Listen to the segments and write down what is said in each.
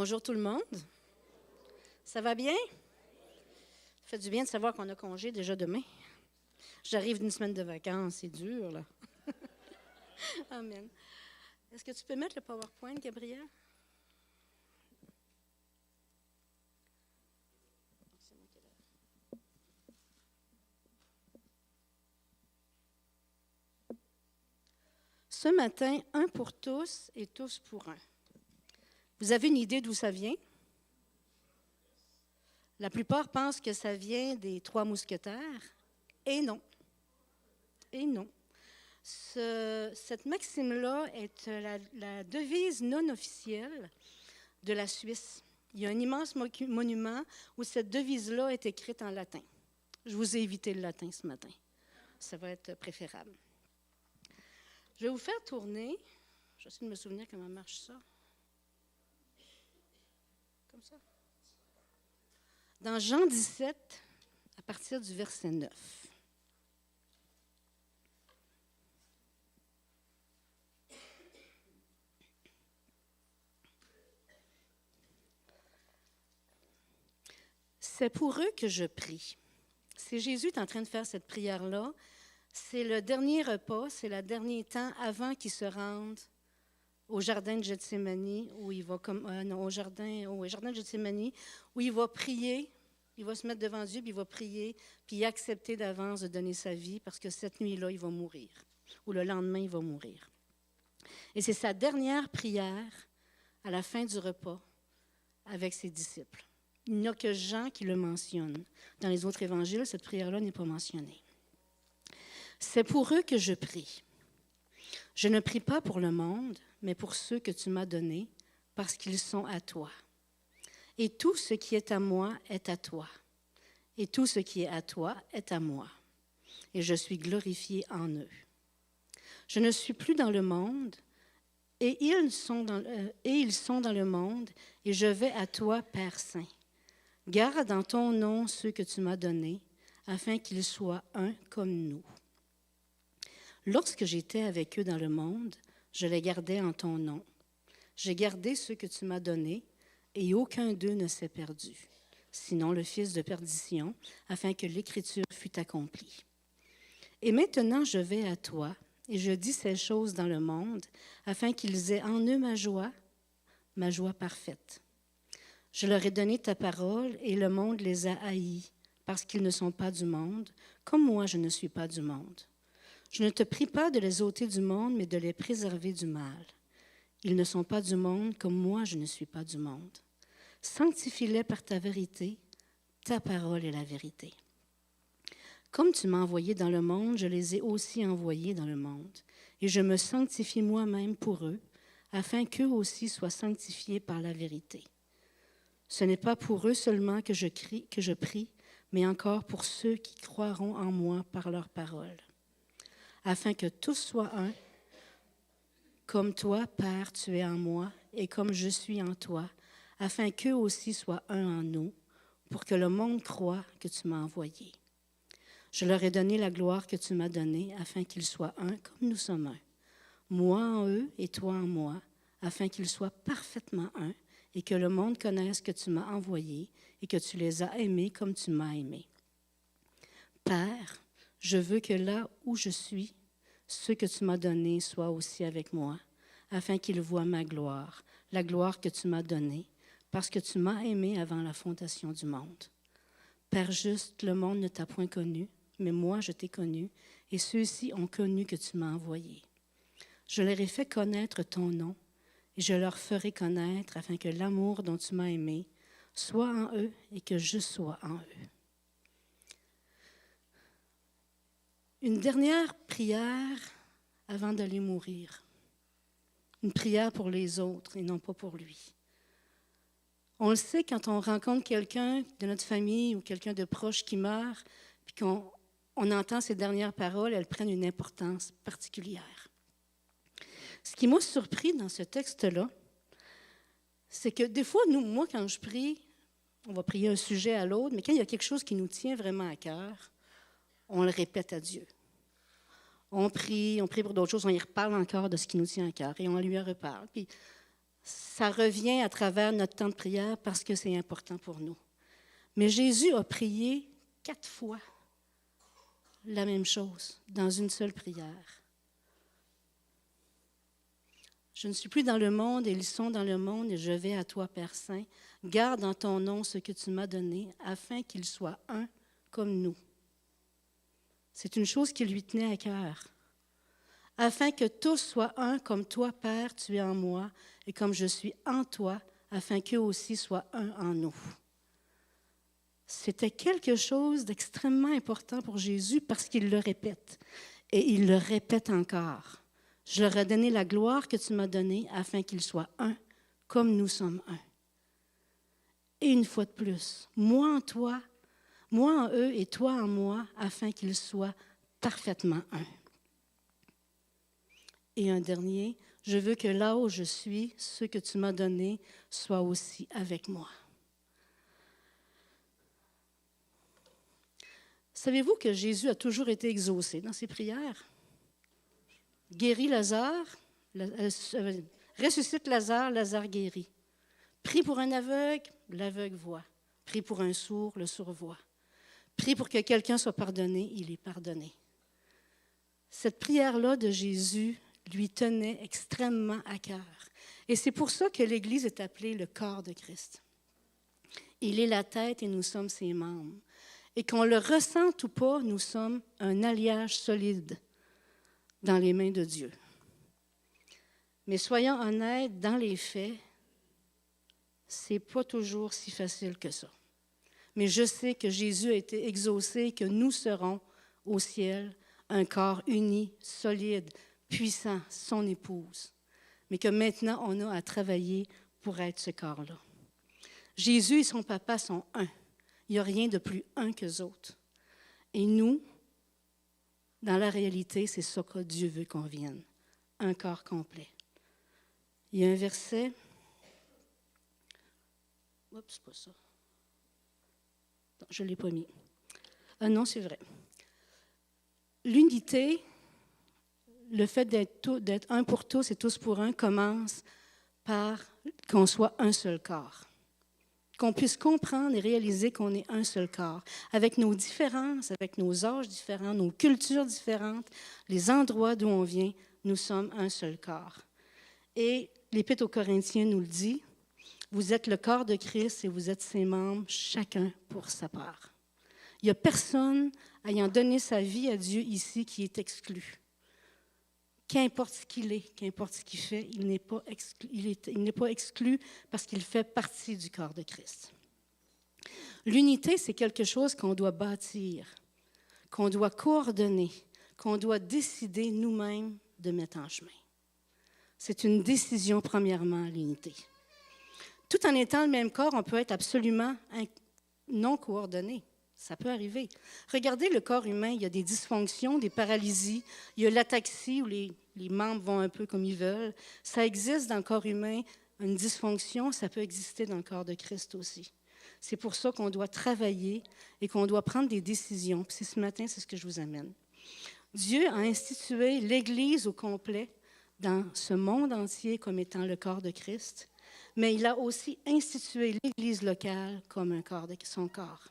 Bonjour tout le monde. Ça va bien? Ça fait du bien de savoir qu'on a congé déjà demain. J'arrive d'une semaine de vacances, c'est dur, là. Amen. Est-ce que tu peux mettre le PowerPoint, Gabriel? Ce matin, un pour tous et tous pour un. Vous avez une idée d'où ça vient? La plupart pensent que ça vient des Trois Mousquetaires. Et non. Et non. Cette maxime-là est la devise non officielle de la Suisse. Il y a un immense monument où cette devise-là est écrite en latin. Je vous ai évité le latin ce matin. Ça va être préférable. Je vais vous faire tourner. J'essaie de me souvenir comment marche ça. Comme ça. Dans Jean 17, à partir du verset 9. C'est pour eux que je prie. Si Jésus est en train de faire cette prière-là, c'est le dernier repas, c'est le dernier temps avant qu'il se rende au jardin de Gethsémani, où il va au jardin de Gethsémani, où il va prier, il va se mettre devant Dieu, puis il va prier, puis accepter d'avance de donner sa vie, parce que cette nuit-là, il va mourir, ou le lendemain, il va mourir. Et c'est sa dernière prière à la fin du repas avec ses disciples. Il n'y a que Jean qui le mentionne. Dans les autres évangiles, cette prière-là n'est pas mentionnée. C'est pour eux que je prie. Je ne prie pas pour le monde, mais pour ceux que tu m'as donnés, parce qu'ils sont à toi. Et tout ce qui est à moi est à toi. Et tout ce qui est à toi est à moi. Et je suis glorifié en eux. Je ne suis plus dans le monde, et ils sont dans le monde, et je vais à toi, Père Saint. Garde en ton nom ceux que tu m'as donnés, afin qu'ils soient un comme nous. Lorsque j'étais avec eux dans le monde, je les gardais en ton nom. J'ai gardé ceux que tu m'as donnés, et aucun d'eux ne s'est perdu, sinon le fils de perdition, afin que l'Écriture fût accomplie. Et maintenant je vais à toi, et je dis ces choses dans le monde, afin qu'ils aient en eux ma joie parfaite. Je leur ai donné ta parole, et le monde les a haïs, parce qu'ils ne sont pas du monde, comme moi je ne suis pas du monde. Je ne te prie pas de les ôter du monde, mais de les préserver du mal. Ils ne sont pas du monde, comme moi je ne suis pas du monde. Sanctifie-les par ta vérité, ta parole est la vérité. Comme tu m'as envoyé dans le monde, je les ai aussi envoyés dans le monde, et je me sanctifie moi-même pour eux, afin qu'eux aussi soient sanctifiés par la vérité. Ce n'est pas pour eux seulement que je prie, mais encore pour ceux qui croiront en moi par leur parole, afin que tous soient un, comme toi, Père, tu es en moi, et comme je suis en toi, afin qu'eux aussi soient un en nous, pour que le monde croie que tu m'as envoyé. Je leur ai donné la gloire que tu m'as donnée, afin qu'ils soient un comme nous sommes un. Moi en eux et toi en moi, afin qu'ils soient parfaitement un, et que le monde connaisse que tu m'as envoyé et que tu les as aimés comme tu m'as aimé. Père, je veux que là où je suis, ceux que tu m'as donnés soient aussi avec moi, afin qu'ils voient ma gloire, la gloire que tu m'as donnée, parce que tu m'as aimé avant la fondation du monde. Père juste, le monde ne t'a point connu, mais moi je t'ai connu, et ceux-ci ont connu que tu m'as envoyé. Je leur ai fait connaître ton nom, et je leur ferai connaître afin que l'amour dont tu m'as aimé soit en eux et que je sois en eux. Une dernière prière avant d'aller mourir. Une prière pour les autres et non pas pour lui. On le sait quand on rencontre quelqu'un de notre famille ou quelqu'un de proche qui meurt, puis qu'on entend ces dernières paroles, elles prennent une importance particulière. Ce qui m'a surpris dans ce texte-là, c'est que des fois, moi, quand je prie, on va prier un sujet à l'autre, mais quand il y a quelque chose qui nous tient vraiment à cœur, on le répète à Dieu. On prie pour d'autres choses, on y reparle encore de ce qui nous tient à cœur et on lui en reparle. Puis Ça revient à travers notre temps de prière parce que c'est important pour nous. Mais Jésus a prié 4 fois la même chose dans une seule prière. Je ne suis plus dans le monde, et ils sont dans le monde, et je vais à toi, Père Saint. Garde en ton nom ce que tu m'as donné, afin qu'ils soient un comme nous. C'est une chose qui lui tenait à cœur. Afin que tous soient un comme toi, Père, tu es en moi, et comme je suis en toi, afin qu'eux aussi soient un en nous. C'était quelque chose d'extrêmement important pour Jésus parce qu'il le répète. Et il le répète encore. Je leur ai donné la gloire que tu m'as donnée afin qu'ils soient un, comme nous sommes un. Et une fois de plus, moi en toi, moi en eux et toi en moi, afin qu'ils soient parfaitement un. Et un dernier, je veux que là où je suis, ce que tu m'as donné soit aussi avec moi. Savez-vous que Jésus a toujours été exaucé dans ses prières? Guérit Lazare, ressuscite Lazare, Lazare guérit. Prie pour un aveugle, l'aveugle voit. Prie pour un sourd, le sourd voit. Prie pour que quelqu'un soit pardonné, il est pardonné. Cette prière-là de Jésus lui tenait extrêmement à cœur. Et c'est pour ça que l'Église est appelée le corps de Christ. Il est la tête et nous sommes ses membres. Et qu'on le ressente ou pas, nous sommes un alliage solide dans les mains de Dieu. Mais soyons honnêtes, dans les faits, ce n'est pas toujours si facile que ça. Mais je sais que Jésus a été exaucé, que nous serons au ciel un corps uni, solide, puissant, son épouse. Mais que maintenant, on a à travailler pour être ce corps-là. Jésus et son papa sont un. Il n'y a rien de plus un qu'eux autres. Et nous, dans la réalité, c'est ça que Dieu veut qu'on vienne. Un corps complet. Il y a un verset. Oups, c'est pas ça. Non, je ne l'ai pas mis. Non, c'est vrai. L'unité, le fait d'être un pour tous et tous pour un, commence par qu'on soit un seul corps. Qu'on puisse comprendre et réaliser qu'on est un seul corps, avec nos différences, avec nos âges différents, nos cultures différentes, les endroits d'où on vient, nous sommes un seul corps. Et l'Épître aux Corinthiens nous le dit, vous êtes le corps de Christ et vous êtes ses membres, chacun pour sa part. Il n'y a personne ayant donné sa vie à Dieu ici qui est exclu. Qu'importe ce qu'il est, qu'importe ce qu'il fait, il n'est pas exclu parce qu'il fait partie du corps de Christ. L'unité, c'est quelque chose qu'on doit bâtir, qu'on doit coordonner, qu'on doit décider nous-mêmes de mettre en chemin. C'est une décision, premièrement, l'unité. Tout en étant le même corps, on peut être absolument non coordonné. Ça peut arriver. Regardez le corps humain, il y a des dysfonctions, des paralysies, il y a l'ataxie où les membres vont un peu comme ils veulent. Ça existe dans le corps humain, une dysfonction, ça peut exister dans le corps de Christ aussi. C'est pour ça qu'on doit travailler et qu'on doit prendre des décisions. Puis ce matin, c'est ce que je vous amène. Dieu a institué l'Église au complet dans ce monde entier comme étant le corps de Christ, mais il a aussi institué l'Église locale comme un corps de son corps.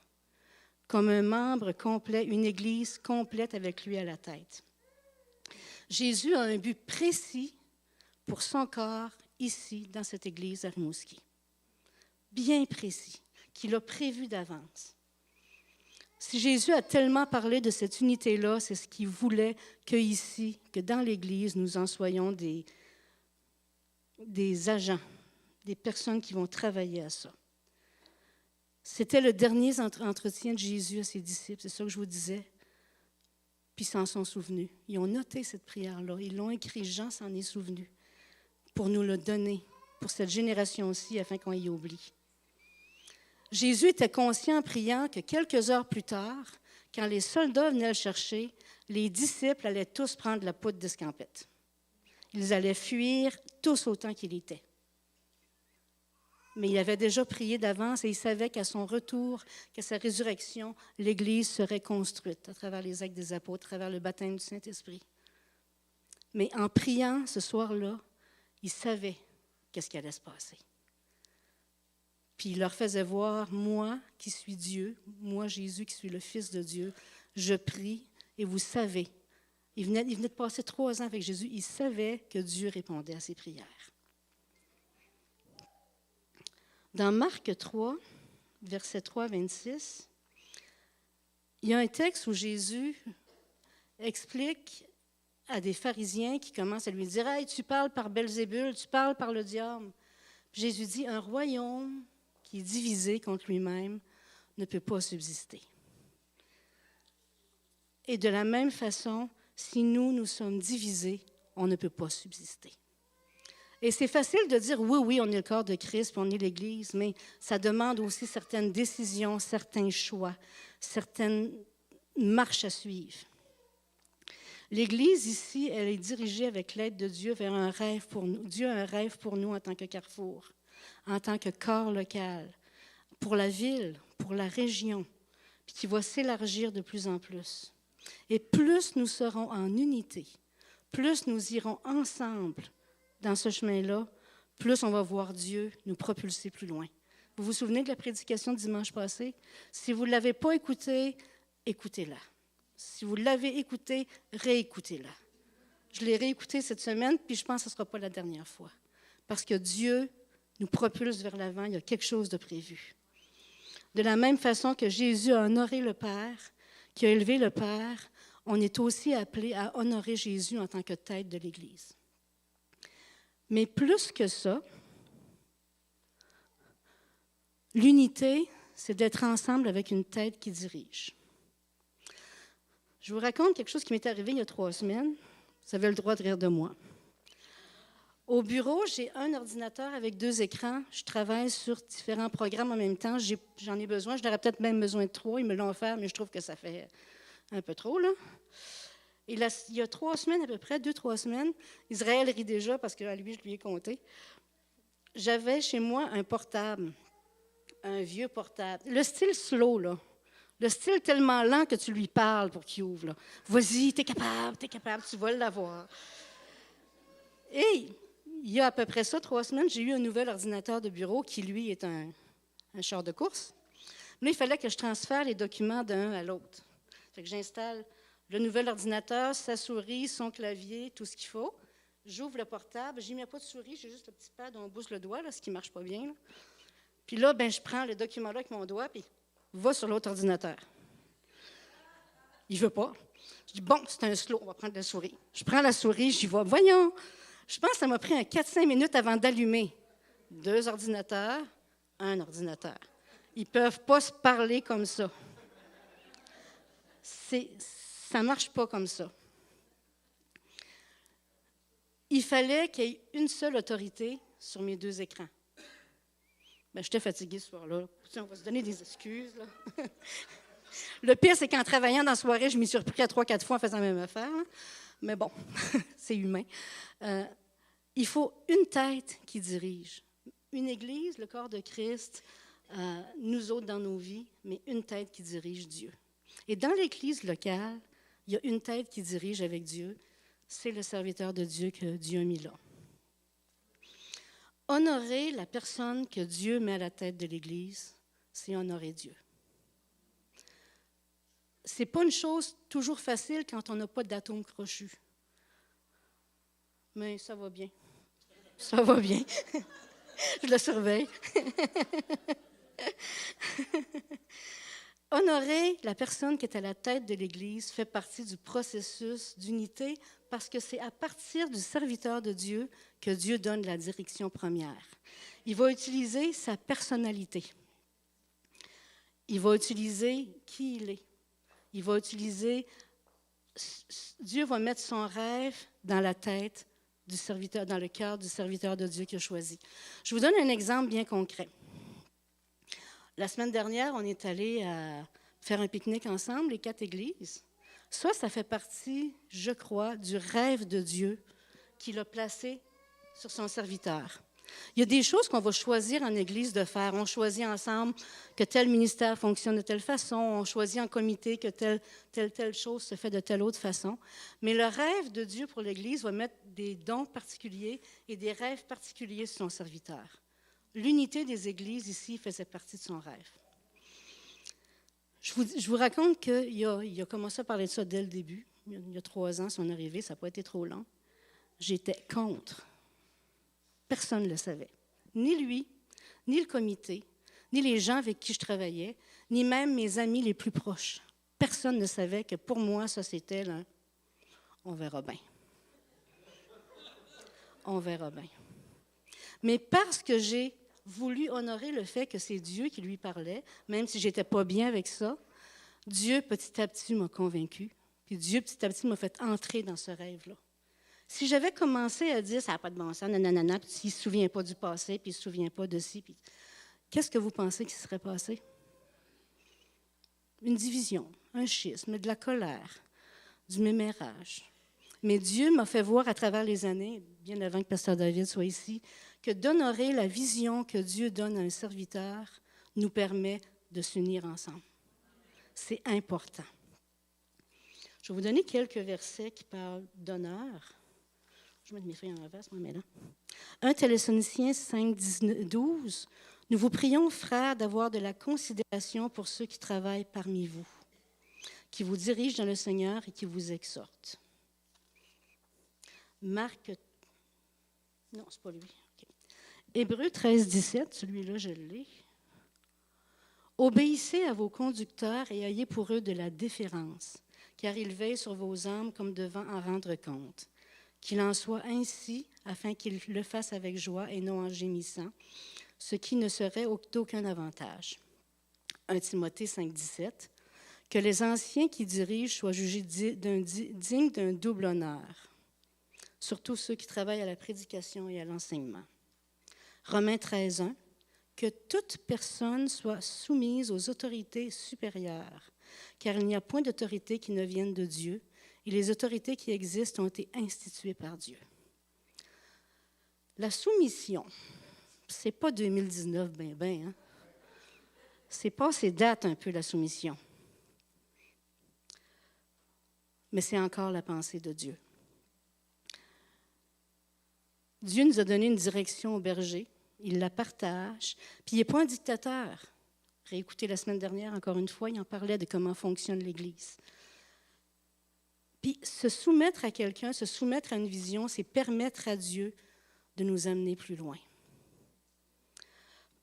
Comme un membre complet, une Église complète avec lui à la tête. Jésus a un but précis pour son corps ici, dans cette Église à Rimouski. Bien précis, qu'il a prévu d'avance. Si Jésus a tellement parlé de cette unité-là, c'est ce qu'il voulait qu'ici, que dans l'Église, nous en soyons des agents, des personnes qui vont travailler à ça. C'était le dernier entretien de Jésus à ses disciples, c'est ça que je vous disais. Puis ils s'en sont souvenus. Ils ont noté cette prière-là, ils l'ont écrit, Jean s'en est souvenu, pour nous le donner, pour cette génération-ci, afin qu'on y oublie. Jésus était conscient en priant que quelques heures plus tard, quand les soldats venaient le chercher, les disciples allaient tous prendre la poudre d'escampette. Ils allaient fuir tous autant qu'il était. Mais il avait déjà prié d'avance et il savait qu'à son retour, qu'à sa résurrection, l'Église serait construite à travers les actes des apôtres, à travers le baptême du Saint-Esprit. Mais en priant ce soir-là, il savait qu'est-ce qui allait se passer. Puis il leur faisait voir, moi qui suis Dieu, moi Jésus qui suis le Fils de Dieu, je prie et vous savez. Il venait de passer 3 ans avec Jésus, il savait que Dieu répondait à ses prières. Dans Marc 3, verset 3 à 26, il y a un texte où Jésus explique à des pharisiens qui commencent à lui dire « Hey, tu parles par Belzébul, tu parles par le diable. » Jésus dit « Un royaume qui est divisé contre lui-même ne peut pas subsister. » Et de la même façon, si nous sommes divisés, on ne peut pas subsister. Et c'est facile de dire, oui, on est le corps de Christ, puis on est l'Église, mais ça demande aussi certaines décisions, certains choix, certaines marches à suivre. L'Église ici, elle est dirigée avec l'aide de Dieu vers un rêve pour nous. Dieu a un rêve pour nous en tant que carrefour, en tant que corps local, pour la ville, pour la région, puis qui va s'élargir de plus en plus. Et plus nous serons en unité, plus nous irons ensemble dans ce chemin-là, plus on va voir Dieu nous propulser plus loin. Vous vous souvenez de la prédication de dimanche passé? Si vous ne l'avez pas écoutée, écoutez-la. Si vous l'avez écoutée, réécoutez-la. Je l'ai réécoutée cette semaine, puis je pense que ce ne sera pas la dernière fois. Parce que Dieu nous propulse vers l'avant, il y a quelque chose de prévu. De la même façon que Jésus a honoré le Père, qui a élevé le Père, on est aussi appelé à honorer Jésus en tant que tête de l'Église. Mais plus que ça, l'unité, c'est d'être ensemble avec une tête qui dirige. Je vous raconte quelque chose qui m'est arrivé il y a 3 semaines. Vous avez le droit de rire de moi. Au bureau, j'ai un ordinateur avec 2 écrans. Je travaille sur différents programmes en même temps. J'en ai besoin. Je n'aurais peut-être même besoin de 3. Ils me l'ont offert, mais je trouve que ça fait un peu trop, là. Et là, il y a 3 semaines à peu près, 2-3 semaines, Israël rit déjà parce que à lui, je lui ai compté. J'avais chez moi un portable, un vieux portable. Le style slow, là. Le style tellement lent que tu lui parles pour qu'il ouvre, là. Vas-y, t'es capable, tu vas l'avoir. Et il y a à peu près ça, 3 semaines, j'ai eu un nouvel ordinateur de bureau qui, lui, est un char de course. Mais il fallait que je transfère les documents d'un à l'autre. Fait que j'installe le nouvel ordinateur, sa souris, son clavier, tout ce qu'il faut. J'ouvre le portable, je n'y mets pas de souris, j'ai juste le petit pad où on bouge le doigt, là, ce qui ne marche pas bien. Là. Puis là, je prends le document-là avec mon doigt, puis va sur l'autre ordinateur. Il ne veut pas. Je dis, bon, c'est un slow, on va prendre la souris. Je prends la souris, j'y vais. Voyons, je pense que ça m'a pris 4-5 minutes avant d'allumer 2 ordinateurs, un ordinateur. Ils ne peuvent pas se parler comme ça. Ça ne marche pas comme ça. Il fallait qu'il y ait une seule autorité sur mes 2 écrans. J'étais fatiguée ce soir-là. On va se donner des excuses. Là. Le pire, c'est qu'en travaillant dans la soirée, je m'y suis repris à 3-4 fois en faisant la même affaire. Hein. Mais bon, c'est humain. Il faut une tête qui dirige. Une Église, le corps de Christ, nous autres dans nos vies, mais une tête qui dirige Dieu. Et dans l'Église locale, il y a une tête qui dirige avec Dieu. C'est le serviteur de Dieu que Dieu a mis là. Honorer la personne que Dieu met à la tête de l'Église, c'est honorer Dieu. Ce n'est pas une chose toujours facile quand on n'a pas d'atome crochu. Mais ça va bien. Ça va bien. Je le surveille. Honorer la personne qui est à la tête de l'Église fait partie du processus d'unité parce que c'est à partir du serviteur de Dieu que Dieu donne la direction première. Il va utiliser sa personnalité. Il va utiliser qui il est. Il va utiliser... Dieu va mettre son rêve dans la tête du serviteur, dans le cœur du serviteur de Dieu qu'il a choisi. Je vous donne un exemple bien concret. La semaine dernière, on est allé faire un pique-nique ensemble, les 4 églises. Ça fait partie, je crois, du rêve de Dieu qu'il a placé sur son serviteur. Il y a des choses qu'on va choisir en Église de faire. On choisit ensemble que tel ministère fonctionne de telle façon. On choisit en comité que telle chose se fait de telle autre façon. Mais le rêve de Dieu pour l'Église va mettre des dons particuliers et des rêves particuliers sur son serviteur. L'unité des Églises ici faisait partie de son rêve. Je vous raconte qu'il a commencé à parler de ça dès le début. Il y a 3 ans, son arrivée, ça n'a pas été trop long. J'étais contre. Personne ne le savait. Ni lui, ni le comité, ni les gens avec qui je travaillais, ni même mes amis les plus proches. Personne ne savait que pour moi, ça c'était là, on verra bien. On verra bien. Mais parce que j'ai voulu honorer le fait que c'est Dieu qui lui parlait, même si je n'étais pas bien avec ça, Dieu petit à petit m'a convaincue. Puis Dieu petit à petit m'a fait entrer dans ce rêve-là. Si j'avais commencé à dire « ça n'a pas de bon sens, nanana », puis s'il ne se souvient pas du passé, puis il ne se souvient pas de ci, puis qu'est-ce que vous pensez qui serait passé? Une division, un schisme, de la colère, du mémérage. Mais Dieu m'a fait voir à travers les années, bien avant que Pasteur David soit ici, que d'honorer la vision que Dieu donne à un serviteur nous permet de s'unir ensemble. C'est important. Je vais vous donner quelques versets qui parlent d'honneur. Je vais mettre mes feuilles en revers, moi, mais là. 1 Thessaloniciens 5, 12. Nous vous prions, frères, d'avoir de la considération pour ceux qui travaillent parmi vous, qui vous dirigent dans le Seigneur et qui vous exhortent. Marc. Non, c'est pas lui. Okay. Hébreux 13, 17, celui-là, je l'ai. Obéissez à vos conducteurs et ayez pour eux de la déférence, car ils veillent sur vos âmes comme devant en rendre compte. Qu'il en soit ainsi, afin qu'ils le fassent avec joie et non en gémissant, ce qui ne serait d'aucun avantage. 1 Timothée 5, 17. Que les anciens qui dirigent soient jugés dignes d'un double honneur, surtout ceux qui travaillent à la prédication et à l'enseignement. Romains 13, 1. Que toute personne soit soumise aux autorités supérieures, car il n'y a point d'autorité qui ne vienne de Dieu, et les autorités qui existent ont été instituées par Dieu. La soumission, c'est pas 2019, hein? C'est passé date un peu, la soumission. Mais c'est encore la pensée de Dieu. Dieu nous a donné une direction au berger, il la partage, puis il n'est pas un dictateur. Réécoutez la semaine dernière, encore une fois, il en parlait de comment fonctionne l'Église. Puis se soumettre à quelqu'un, se soumettre à une vision, c'est permettre à Dieu de nous amener plus loin.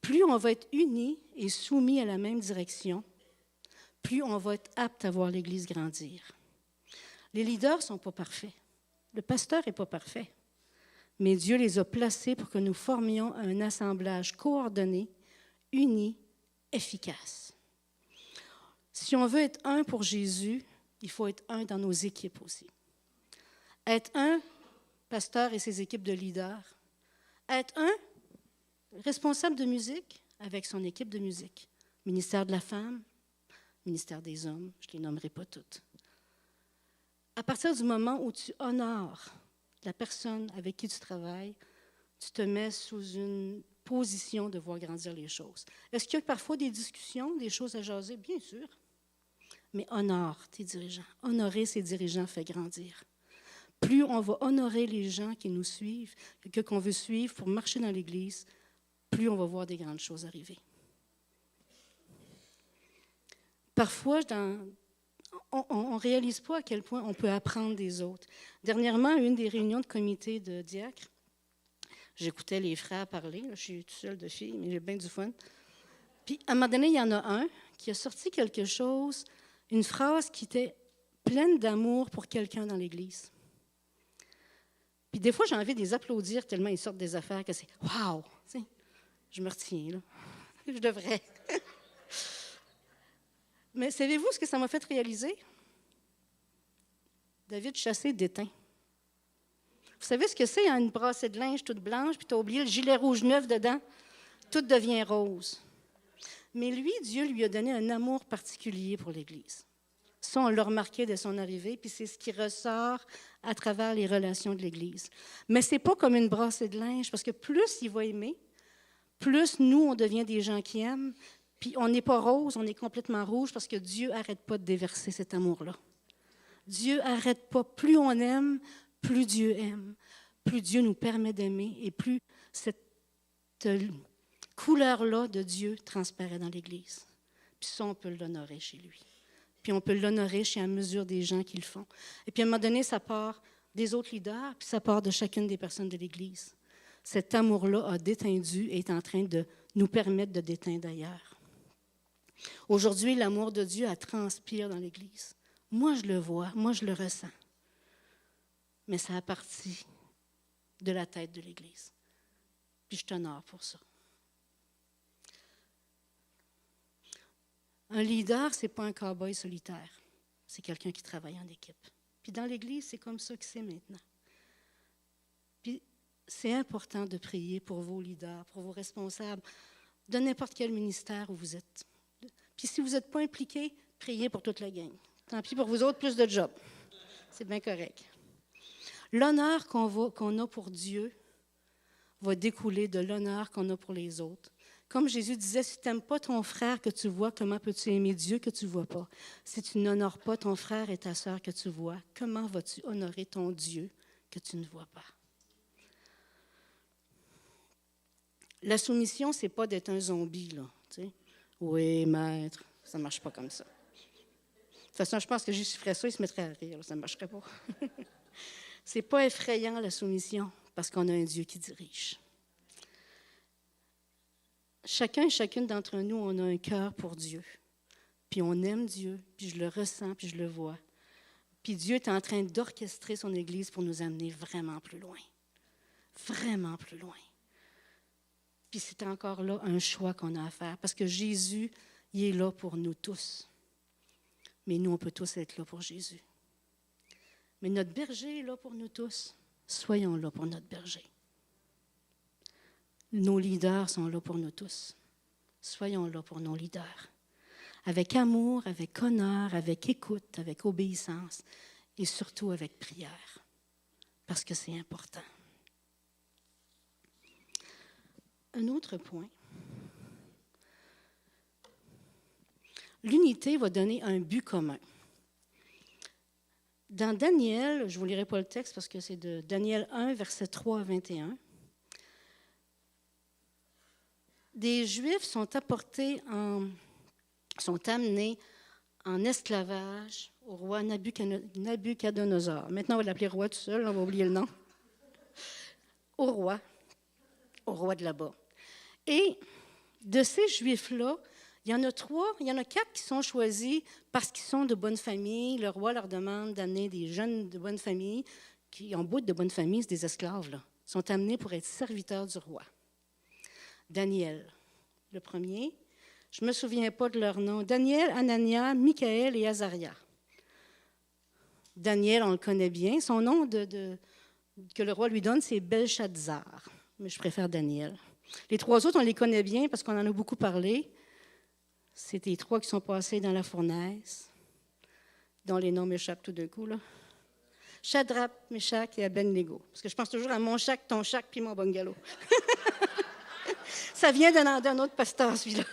Plus on va être unis et soumis à la même direction, plus on va être apte à voir l'Église grandir. Les leaders ne sont pas parfaits. Le pasteur n'est pas parfait. Mais Dieu les a placés pour que nous formions un assemblage coordonné, uni, efficace. Si on veut être un pour Jésus, il faut être un dans nos équipes aussi. Être un, pasteur et ses équipes de leaders. Être un, responsable de musique avec son équipe de musique. Ministère de la femme, ministère des hommes, je ne les nommerai pas toutes. À partir du moment où tu honores la personne avec qui tu travailles, tu te mets sous une position de voir grandir les choses. Est-ce qu'il y a parfois des discussions, des choses à jaser? Bien sûr. Mais honore tes dirigeants. Honorer ses dirigeants fait grandir. Plus on va honorer les gens qui nous suivent, qu'on veut suivre pour marcher dans l'Église, plus on va voir des grandes choses arriver. Parfois, on ne réalise pas à quel point on peut apprendre des autres. Dernièrement, à une des réunions de comité de diacres, j'écoutais les frères parler. Là, je suis toute seule de fille, mais j'ai bien du fun. Puis, à un moment donné, il y en a un qui a sorti quelque chose, une phrase qui était pleine d'amour pour quelqu'un dans l'Église. Puis des fois, j'ai envie de les applaudir tellement ils sortent des affaires que c'est « wow ». Je me retiens, là. Je devrais. Mais savez-vous ce que ça m'a fait réaliser? David Chassé d'étain. Vous savez ce que c'est, hein, une brassée de linge toute blanche, puis tu as oublié le gilet rouge neuf dedans? Tout devient rose. Mais lui, Dieu lui a donné un amour particulier pour l'Église. Ça, on l'a remarqué dès son arrivée, puis c'est ce qui ressort à travers les relations de l'Église. Mais ce n'est pas comme une brassée de linge, parce que plus il va aimer, plus nous, on devient des gens qui aiment, puis on n'est pas rose, on est complètement rouge, parce que Dieu n'arrête pas de déverser cet amour-là. Dieu n'arrête pas. Plus on aime, plus Dieu aime. Plus Dieu nous permet d'aimer, et plus cette couleur-là de Dieu transparaît dans l'Église. Puis ça, on peut l'honorer chez lui. Puis on peut l'honorer chez la mesure des gens qui le font. Et puis à un moment donné, ça part des autres leaders, puis ça part de chacune des personnes de l'Église. Cet amour-là a déteint et est en train de nous permettre de déteindre ailleurs. Aujourd'hui, l'amour de Dieu, elle transpire dans l'Église. Moi, je le vois, moi, je le ressens. Mais ça a parti de la tête de l'Église. Puis je t'honore pour ça. Un leader, ce n'est pas un cow-boy solitaire. C'est quelqu'un qui travaille en équipe. Puis dans l'Église, c'est comme ça que c'est maintenant. Puis c'est important de prier pour vos leaders, pour vos responsables, de n'importe quel ministère où vous êtes. Puis si vous n'êtes pas impliqué, priez pour toute la gang. Tant pis pour vous autres, plus de job. C'est bien correct. L'honneur qu'on a pour Dieu va découler de l'honneur qu'on a pour les autres. Comme Jésus disait, si tu n'aimes pas ton frère que tu vois, comment peux-tu aimer Dieu que tu ne vois pas? Si tu n'honores pas ton frère et ta sœur que tu vois, comment vas-tu honorer ton Dieu que tu ne vois pas? La soumission, ce n'est pas d'être un zombie, là. Tu sais? Oui, maître, ça ne marche pas comme ça. De toute façon, je pense que Jésus ferait ça, il se mettrait à rire, là, ça ne marcherait pas. Ce n'est pas effrayant, la soumission, parce qu'on a un Dieu qui dirige. Chacun et chacune d'entre nous, on a un cœur pour Dieu. Puis on aime Dieu, puis je le ressens, puis je le vois. Puis Dieu est en train d'orchestrer son Église pour nous amener vraiment plus loin. Vraiment plus loin. Puis c'est encore là un choix qu'on a à faire, parce que Jésus, il est là pour nous tous. Mais nous, on peut tous être là pour Jésus. Mais notre berger est là pour nous tous. Soyons là pour notre berger. Nos leaders sont là pour nous tous. Soyons là pour nos leaders. Avec amour, avec honneur, avec écoute, avec obéissance et surtout avec prière. Parce que c'est important. Un autre point. L'unité va donner un but commun. Dans Daniel, je ne vous lirai pas le texte parce que c'est de Daniel 1, versets 3 à 21. Des Juifs sont amenés en esclavage au roi Nabuchodonosor. Maintenant, on va l'appeler roi tout seul, on va oublier le nom. Au roi de là-bas. Et de ces Juifs-là, il y en a 4 qui sont choisis parce qu'ils sont de bonne famille. Le roi leur demande d'amener des jeunes de bonne famille qui, en bout de bonne famille, c'est des esclaves, là, sont amenés pour être serviteurs du roi. Daniel, le premier. Je ne me souviens pas de leur nom. Daniel, Anania, Michaël et Azaria. Daniel, on le connaît bien. Son nom que le roi lui donne, c'est Belshazzar. Mais je préfère Daniel. Les 3 autres, on les connaît bien parce qu'on en a beaucoup parlé. C'est les 3 qui sont passés dans la fournaise, dont les noms m'échappent tout d'un coup, là. Shadrach, Meshach et Abednego. Parce que je pense toujours à mon shack, ton shack, puis mon bungalow. Ça vient d'un autre pasteur, celui-là.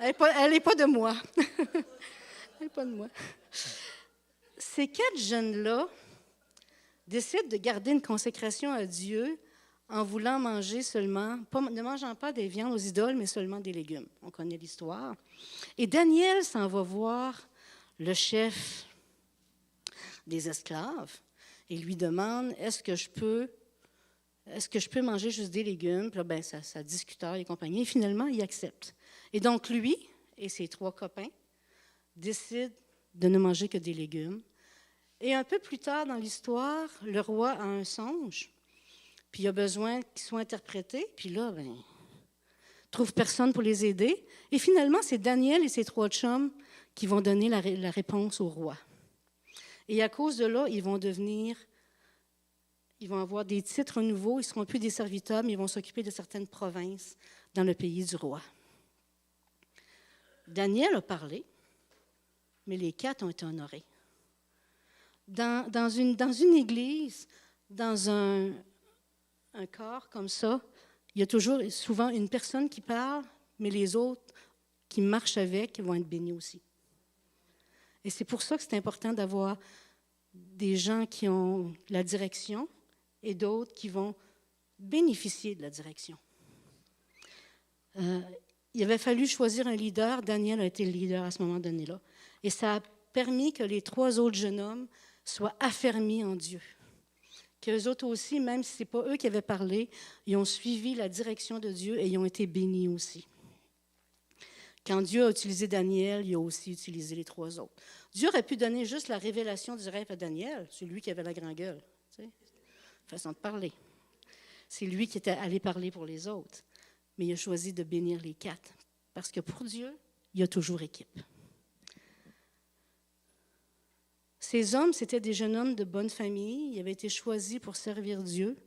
Elle n'est pas de moi. Elle n'est pas de moi. Ces 4 jeunes-là décident de garder une consécration à Dieu en voulant manger seulement, ne mangeant pas des viandes aux idoles, mais seulement des légumes. On connaît l'histoire. Et Daniel s'en va voir le chef des esclaves et lui demande, est-ce que je peux manger juste des légumes? Puis là, ça discuteur et compagnie. Et finalement, il accepte. Et donc, lui et ses 3 copains décident de ne manger que des légumes. Et un peu plus tard dans l'histoire, le roi a un songe, puis il a besoin qu'il soit interprété. Puis là, il ne trouve personne pour les aider. Et finalement, c'est Daniel et ses 3 chums qui vont donner la réponse au roi. Et à cause de là, ils vont avoir des titres nouveaux. Ils ne seront plus des serviteurs, mais ils vont s'occuper de certaines provinces dans le pays du roi. Daniel a parlé, mais les 4 ont été honorés. Dans une église, dans un corps comme ça, il y a toujours souvent une personne qui parle, mais les autres qui marchent avec vont être bénis aussi. Et c'est pour ça que c'est important d'avoir des gens qui ont la direction et d'autres qui vont bénéficier de la direction. Il avait fallu choisir un leader. Daniel a été le leader à ce moment donné-là. Et ça a permis que les 3 autres jeunes hommes soient affermis en Dieu. Qu'eux autres aussi, même si ce n'est pas eux qui avaient parlé, ils ont suivi la direction de Dieu et ils ont été bénis aussi. Quand Dieu a utilisé Daniel, il a aussi utilisé les 3 autres. Dieu aurait pu donner juste la révélation du rêve à Daniel, celui qui avait la grande gueule. Tu sais, façon de parler. C'est lui qui était allé parler pour les autres. Mais il a choisi de bénir les 4. Parce que pour Dieu, il y a toujours équipe. Ces hommes, c'étaient des jeunes hommes de bonne famille. Ils avaient été choisis pour servir Dieu.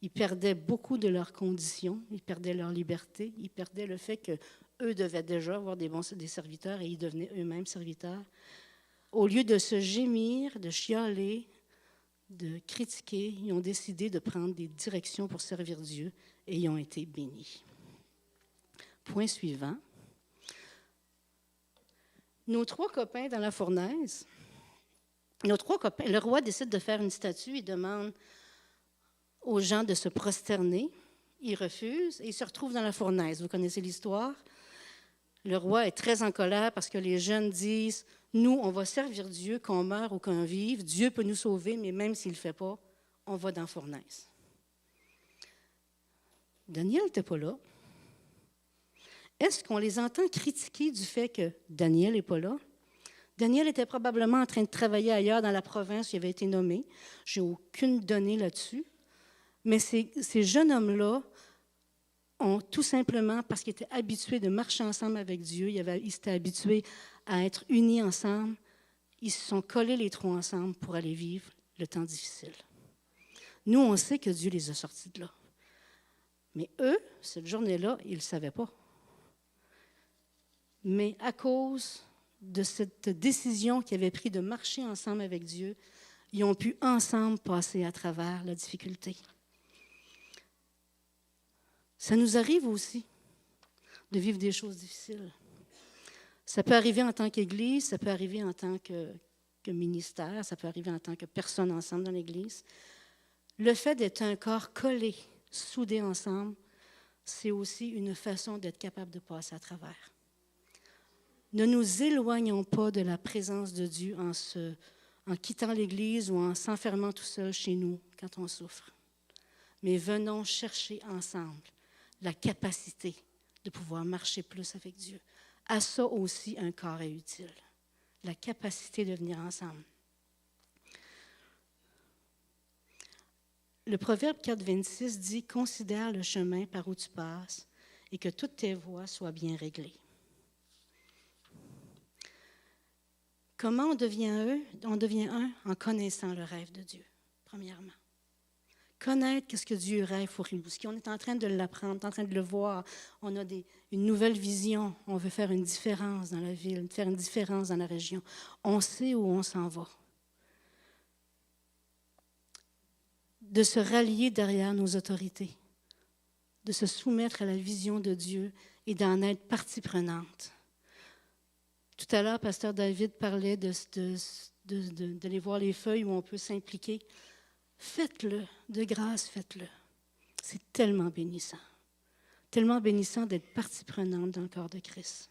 Ils perdaient beaucoup de leurs conditions. Ils perdaient leur liberté. Ils perdaient le fait qu'eux devaient déjà avoir des serviteurs et ils devenaient eux-mêmes serviteurs. Au lieu de se gémir, de chialer, de critiquer, ils ont décidé de prendre des directions pour servir Dieu et ils ont été bénis. Point suivant. Nos 3 copains dans la fournaise, le roi décide de faire une statue, il demande aux gens de se prosterner, ils refusent et ils se retrouvent dans la fournaise. Vous connaissez l'histoire? Le roi est très en colère parce que les jeunes disent « Nous, on va servir Dieu, qu'on meure ou qu'on vive. Dieu peut nous sauver, mais même s'il ne le fait pas, on va dans la fournaise. » Daniel n'était pas là. Est-ce qu'on les entend critiquer du fait que Daniel n'est pas là? Daniel était probablement en train de travailler ailleurs dans la province où il avait été nommé. Je n'ai aucune donnée là-dessus. Mais ces jeunes hommes-là ont tout simplement, parce qu'ils étaient habitués de marcher ensemble avec Dieu, ils s'étaient habitués à être unis ensemble, ils se sont collés les 3 ensemble pour aller vivre le temps difficile. Nous, on sait que Dieu les a sortis de là. Mais eux, cette journée-là, ils ne le savaient pas. Mais à cause de cette décision qu'ils avaient prise de marcher ensemble avec Dieu, ils ont pu ensemble passer à travers la difficulté. Ça nous arrive aussi de vivre des choses difficiles. Ça peut arriver en tant qu'Église, ça peut arriver en tant que ministère, ça peut arriver en tant que personne ensemble dans l'Église. Le fait d'être un corps collé, soudé ensemble, c'est aussi une façon d'être capable de passer à travers. Ne nous éloignons pas de la présence de Dieu en quittant l'Église ou en s'enfermant tout seul chez nous quand on souffre. Mais venons chercher ensemble la capacité de pouvoir marcher plus avec Dieu. À ça aussi, un corps est utile. La capacité de venir ensemble. Le Proverbe 4, 26 dit « Considère le chemin par où tu passes et que toutes tes voies soient bien réglées. » Comment on devient un en connaissant le rêve de Dieu, premièrement. Connaître ce que Dieu rêve pour nous. On est en train de l'apprendre, on est en train de le voir. On a une nouvelle vision. On veut faire une différence dans la ville, faire une différence dans la région. On sait où on s'en va. De se rallier derrière nos autorités, de se soumettre à la vision de Dieu et d'en être partie prenante. Tout à l'heure, Pasteur David parlait d'aller voir les feuilles où on peut s'impliquer. Faites-le, de grâce, faites-le. C'est tellement bénissant d'être partie prenante dans le corps de Christ.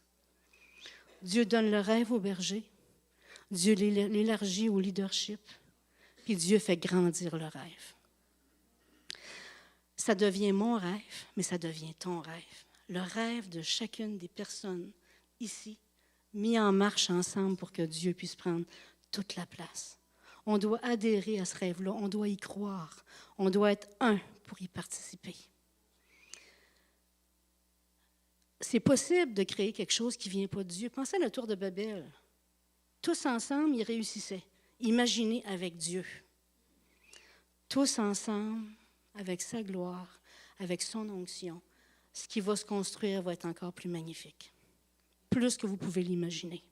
Dieu donne le rêve au berger, Dieu l'élargit au leadership, puis Dieu fait grandir le rêve. Ça devient mon rêve, mais ça devient ton rêve. Le rêve de chacune des personnes ici, mis en marche ensemble pour que Dieu puisse prendre toute la place. On doit adhérer à ce rêve-là, on doit y croire, on doit être un pour y participer. C'est possible de créer quelque chose qui ne vient pas de Dieu. Pensez à la tour de Babel. Tous ensemble, ils réussissaient. Imaginez avec Dieu. Tous ensemble, avec sa gloire, avec son onction, ce qui va se construire va être encore plus magnifique, plus que vous pouvez l'imaginer.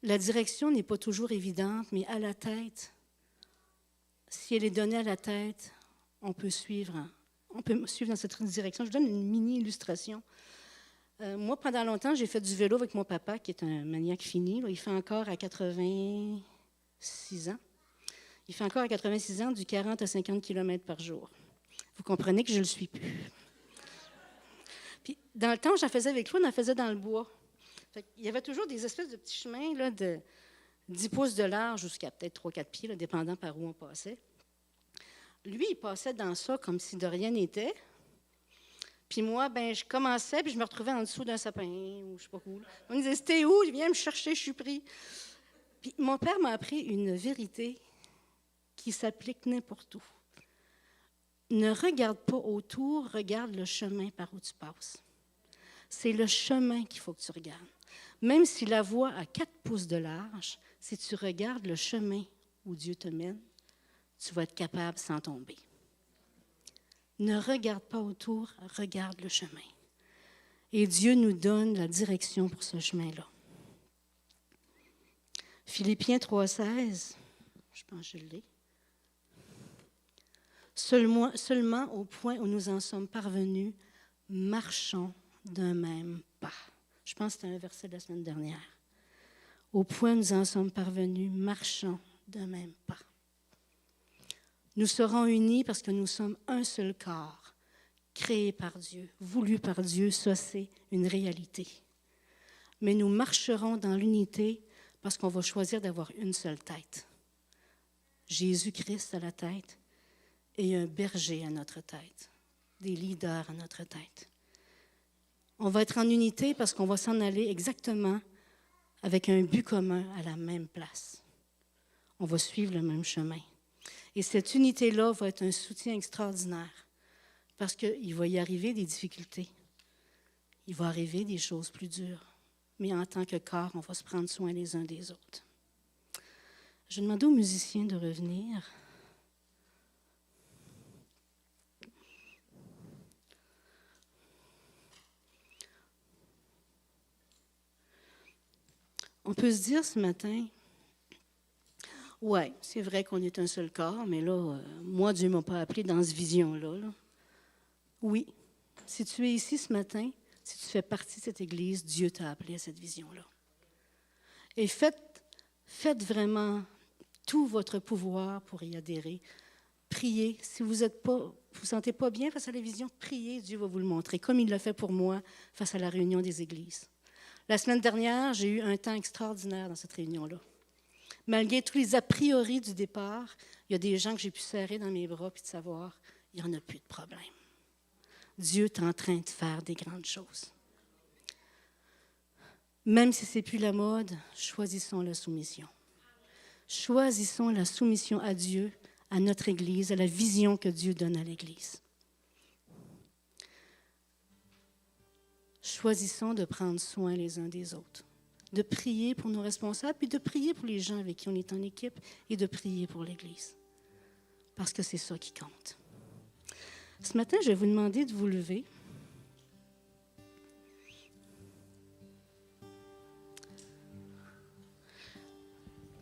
La direction n'est pas toujours évidente, mais à la tête, si elle est donnée à la tête, on peut suivre dans cette direction. Je vous donne une mini-illustration. Moi, pendant longtemps, j'ai fait du vélo avec mon papa, qui est un maniaque fini. Là, il fait encore à 86 ans. Il fait encore à 86 ans du 40 à 50 km par jour. Vous comprenez que je ne le suis plus. Puis, dans le temps, j'en faisais avec lui, on en faisait dans le bois. Il y avait toujours des espèces de petits chemins là, de 10 pouces de large jusqu'à peut-être 3-4 pieds, là, dépendant par où on passait. Lui, il passait dans ça comme si de rien n'était. Puis moi, je commençais, puis je me retrouvais en dessous d'un sapin, ou je ne sais pas où. On me disait, c'était où? Il vient me chercher, je suis pris. Puis mon père m'a appris une vérité qui s'applique n'importe où. Ne regarde pas autour, regarde le chemin par où tu passes. C'est le chemin qu'il faut que tu regardes. Même si la voie a 4 pouces de large, si tu regardes le chemin où Dieu te mène, tu vas être capable sans tomber. Ne regarde pas autour, regarde le chemin. Et Dieu nous donne la direction pour ce chemin-là. Philippiens 3,16, je pense que je l'ai. Seulement au point où nous en sommes parvenus, marchons d'un même pas. Je pense que c'était un verset de la semaine dernière. Au point où nous en sommes parvenus, marchons d'un même pas. Nous serons unis parce que nous sommes un seul corps, créé par Dieu, voulu par Dieu, ça c'est une réalité. Mais nous marcherons dans l'unité parce qu'on va choisir d'avoir une seule tête. Jésus-Christ à la tête et un berger à notre tête, des leaders à notre tête. On va être en unité parce qu'on va s'en aller exactement avec un but commun à la même place. On va suivre le même chemin. Et cette unité-là va être un soutien extraordinaire parce qu'il va y arriver des difficultés. Il va arriver des choses plus dures. Mais en tant que corps, on va se prendre soin les uns des autres. Je vais demander aux musiciens de revenir. On peut se dire ce matin, ouais, c'est vrai qu'on est un seul corps, mais là, moi, Dieu ne m'a pas appelé dans cette vision-là. Là. Oui, si tu es ici ce matin, si tu fais partie de cette Église, Dieu t'a appelé à cette vision-là. Et faites vraiment tout votre pouvoir pour y adhérer. Priez. Si vous vous sentez pas bien face à la vision, priez, Dieu va vous le montrer, comme il l'a fait pour moi face à la réunion des Églises. La semaine dernière, j'ai eu un temps extraordinaire dans cette réunion-là. Malgré tous les a priori du départ, il y a des gens que j'ai pu serrer dans mes bras et de savoir, il n'y en a plus de problème. Dieu est en train de faire des grandes choses. Même si ce n'est plus la mode, choisissons la soumission. Choisissons la soumission à Dieu, à notre Église, à la vision que Dieu donne à l'Église. Choisissons de prendre soin les uns des autres, de prier pour nos responsables, puis de prier pour les gens avec qui on est en équipe et de prier pour l'Église. Parce que c'est ça qui compte. Ce matin, je vais vous demander de vous lever.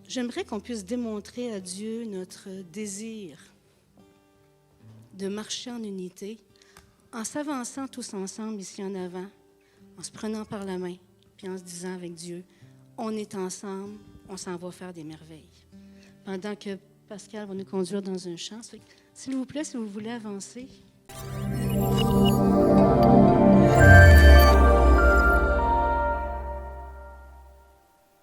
J'aimerais qu'on puisse démontrer à Dieu notre désir de marcher en unité, en s'avançant tous ensemble ici en avant, en se prenant par la main, puis en se disant avec Dieu, on est ensemble, on s'en va faire des merveilles. Pendant que Pascal va nous conduire dans un chant. S'il vous plaît, si vous voulez avancer.